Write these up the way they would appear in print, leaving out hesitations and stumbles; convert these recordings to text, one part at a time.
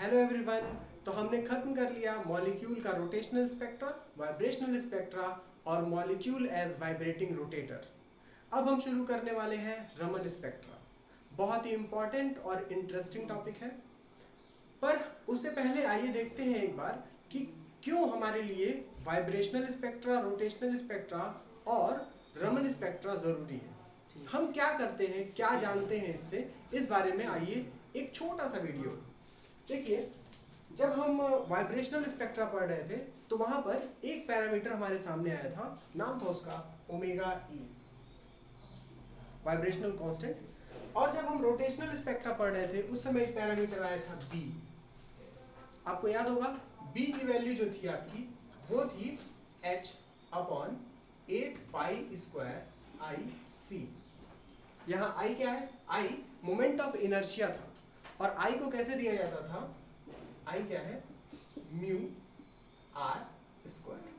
Hello everyone. तो हमने खत्म कर लिया मॉलिक्यूल का रोटेशनल स्पेक्ट्रा, वाइब्रेशनल स्पेक्ट्रा और मॉलिक्यूल एज वाइब्रेटिंग रोटेटर। अब हम शुरू करने वाले हैं रमन स्पेक्ट्रा। बहुत ही इंपॉर्टेंट और इंटरेस्टिंग टॉपिक है, पर उससे पहले आइए देखते हैं एक बार कि क्यों हमारे लिए वाइब्रेशनल स्पेक्ट्रा, रोटेशनल स्पेक्ट्रा और रमन स्पेक्ट्रा जरूरी है। हम क्या करते हैं, क्या जानते हैं इससे, इस बारे में आइए एक छोटा सा वीडियो देखिए। जब हम वाइब्रेशनल स्पेक्ट्रा पढ़ रहे थे तो वहां पर एक पैरामीटर हमारे सामने आया था, नाम था उसका ओमेगा ई, वाइब्रेशनल कांस्टेंट। और जब हम रोटेशनल स्पेक्ट्रा पढ़ रहे थे उस समय एक पैरामीटर आया था बी। आपको याद होगा बी की वैल्यू जो थी आपकी वो थी h अपॉन 8 पाई स्क्वायर आई सी। यहाँ आई क्या है? आई मोमेंट ऑफ इनर्शिया था। और आई को कैसे दिया जाता था? आई क्या है? Mu r square.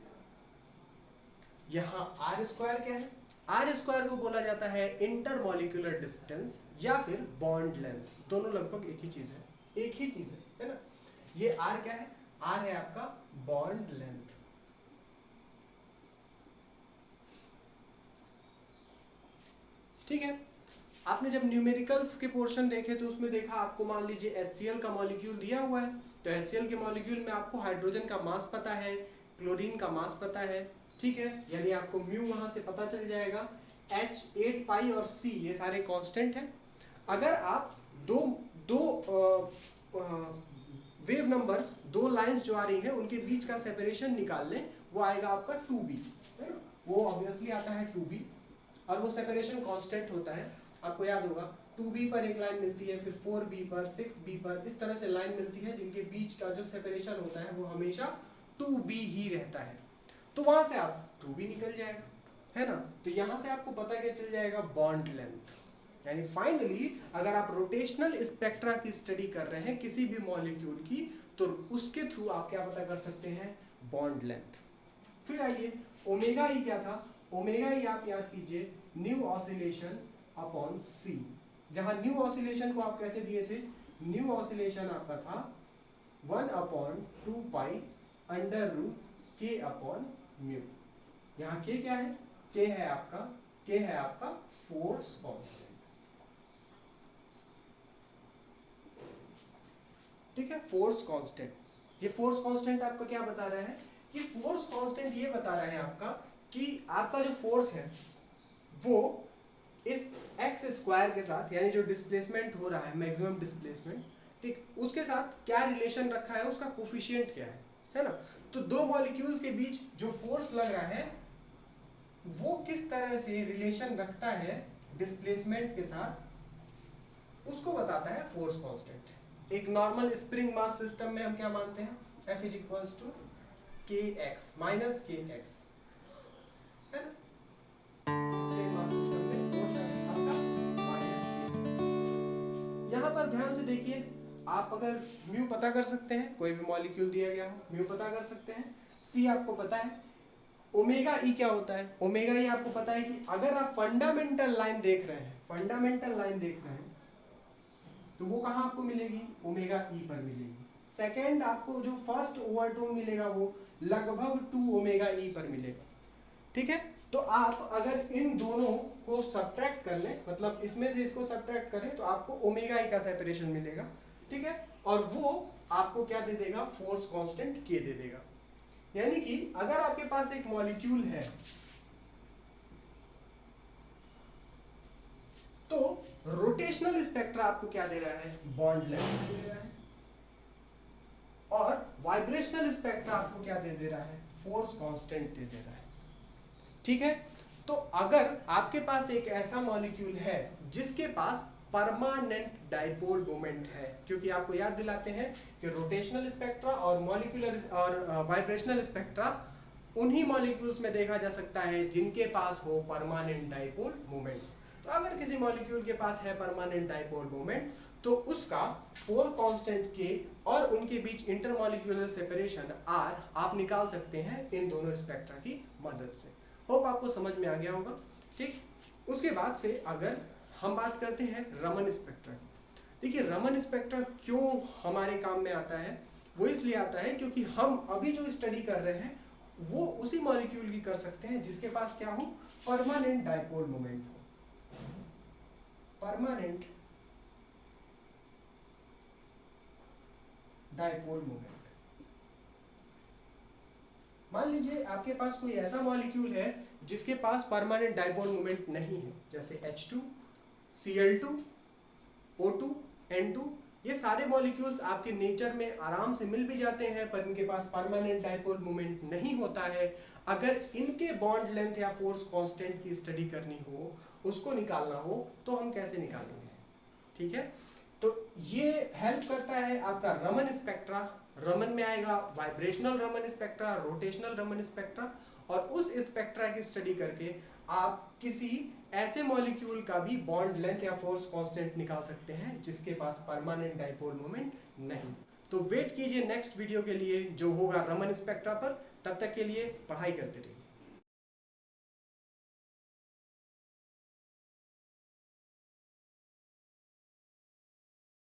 यहां आर स्क्वायर क्या है? आर स्क्वायर को बोला जाता है इंटरमॉलिक्यूलर डिस्टेंस या फिर बॉन्ड लेंथ। दोनों लगभग एक ही चीज है, एक ही चीज है ना। ये आर क्या है? आर है आपका बॉन्ड लेंथ। ठीक है। आपने जब न्यूमेरिकल्स के पोर्शन देखे तो उसमें देखा, आपको मान लीजिए HCl का मॉलिक्यूल दिया हुआ है, तो HCl के मॉलिक्यूल में आपको हाइड्रोजन का मास पता है, क्लोरीन का मास पता है, ठीक है। यानी आपको म्यू वहां से पता चल जाएगा। H, 8 पाई और C ये सारे कांस्टेंट हैं। अगर आप दो वेव नंबर्स, दो लाइंस जो आ रही हैं उनके बीच का सेपरेशन निकाल लें, वो आएगा आपका 2b, है ना। वो ऑब्वियसली आता है 2b और वो सेपरेशन कांस्टेंट होता है। आपको याद होगा 2b पर एक लाइन मिलती है, फिर 4b पर, 6b पर, इस तरह से लाइन मिलती है जिनके बीच का जो सेपरेशन होता है वो हमेशा 2b ही रहता है। तो वहां से आप 2b निकल जाएगा, है ना। तो यहां से आपको पता क्या चल जाएगा? Bond length. यानी फाइनली अगर आप रोटेशनल स्पेक्ट्रा की स्टडी कर रहे हैं किसी भी मॉलिक्यूल की, तो उसके थ्रू आप क्या पता कर सकते हैं? Bond length. फिर आइए ओमेगा ई क्या था? ओमेगा ई आप याद कीजिए न्यू ऑसिलेशन अपॉन सी। जहां न्यू ऑसिलेशन को आप कैसे दिए थे? न्यू ऑसिलेशन आपका था 1 अपॉन 2 पाई अंडर रूट के अपॉन म्यू। यहां के क्या है? के है आपका फोर्स कांस्टेंट। ठीक है, फोर्स कांस्टेंट। ये फोर्स कांस्टेंट आपका क्या बता रहा है? कि फोर्स कांस्टेंट ये बता रहा है आपका कि आपका जो फोर्स है वो इस एक्स स्क्वायर के साथ, यानी जो डिस्प्लेसमेंट हो रहा है, मैक्सिमम डिस्प्लेसमेंट, ठीक, उसके साथ क्या रिलेशन रखा है, उसका कोफिशिएंट क्या है ना। तो दो मॉलिक्यूल्स के बीच जो फोर्स लग रहा है वो किस तरह से रिलेशन रखता है डिस्प्लेसमेंट के साथ, उसको बताता है फोर्स कांस्टेंट। एक नॉर्मल स्प्रिंग मास सिस्टम में हम क्या मानते हैं? F is equals to kx minus kx, है ना। स्प्रिंग मास सिस्टम में फोर्स है आपका माइनस kx। यहाँ पर ध्यान से देखिए, आप अगर म्यू पता कर सकते हैं, कोई भी मॉलिक्यूल दिया गया हो म्यू पता कर सकते हैं, सी आपको पता है। ओमेगा ई क्या होता है? ओमेगा ई आपको पता है कि अगर आप फंडामेंटल लाइन देख रहे हैं, फंडामेंटल लाइन देख रहे हैं तो वो कहां आपको मिलेगी? ओमेगा ई पर मिलेगी। सेकेंड आपको जो फर्स्ट ओवरटोन मिलेगा वो लगभग 2 ओमेगा ई पर मिलेगा। ठीक है। तो आप अगर इन दोनों को सब्ट्रैक्ट कर लें, मतलब इसमें से इसको सब्ट्रैक्ट करें, तो आपको ओमेगा ई का सेपरेशन मिलेगा। ठीक है। और वो आपको क्या दे देगा? फोर्स कांस्टेंट के दे देगा। यानी कि अगर आपके पास एक मॉलिक्यूल है तो रोटेशनल स्पेक्ट्रा आपको क्या दे रहा है? बॉन्ड लेंथ दे रहा है। और वाइब्रेशनल स्पेक्ट्रा आपको क्या दे रहा है? फोर्स कांस्टेंट दे रहा है। ठीक है। तो अगर आपके पास एक ऐसा मॉलिक्यूल है जिसके पास परमानेंट डाइपोल मोमेंट है, क्योंकि आपको याद दिलाते हैं कि रोटेशनल स्पेक्ट्रा और मॉलिक्यूलर और वाइब्रेशनल स्पेक्ट्रा उन्हीं मॉलिक्यूल्स में देखा जा सकता है जिनके पास हो परमानेंट डाइपोल मोमेंट। तो अगर किसी मॉलिक्यूल के पास है परमानेंट डाइपोल मोमेंट तो उसका फोर कांस्टेंट के और उनके बीच इंटरमॉलिक्यूलर सेपरेशन आर आप निकाल सकते हैं इन दोनों स्पेक्ट्रा की मदद से। होप आपको समझ में आ गया होगा। ठीक। उसके बाद से अगर हम बात करते हैं रमन स्पेक्ट्रा की, देखिए रमन स्पेक्ट्रा क्यों हमारे काम में आता है, वो इसलिए आता है क्योंकि हम अभी जो स्टडी कर रहे हैं वो उसी मॉलिक्यूल की कर सकते हैं जिसके पास क्या हो, परमानेंट डाइपोल मोमेंट हो। Permanent dipole moment. मान लीजिए आपके पास कोई ऐसा मॉलिक्यूल है जिसके पास परमानेंट डाइपोल मोमेंट नहीं है, जैसे H2, Cl2, O2, N2, ये सारे मॉलिक्यूल्स आपके नेचर में आराम से मिल भी जाते हैं पर इनके पास परमानेंट डाइपोल मोमेंट नहीं होता है। अगर इनके बॉन्ड लेंथ या फोर्स कांस्टेंट की स्टडी करनी हो, उसको निकालना हो, तो हम कैसे निकालेंगे? ठीक है, तो ये हेल्प करता है आपका रमन स्पेक्ट्रा। रमन में आएगा vibrational Raman spectra, rotational Raman spectra, और उस स्पेक्ट्रा की स्टडी करके आप किसी ऐसे मॉलिक्यूल का भी बॉन्ड लेंथ या फोर्स कांस्टेंट निकाल सकते हैं जिसके पास परमानेंट डाइपोल मोमेंट नहीं। तो वेट कीजिए नेक्स्ट वीडियो के लिए जो होगा रमन स्पेक्ट्रा पर। तब तक के लिए पढ़ाई करते रहिए।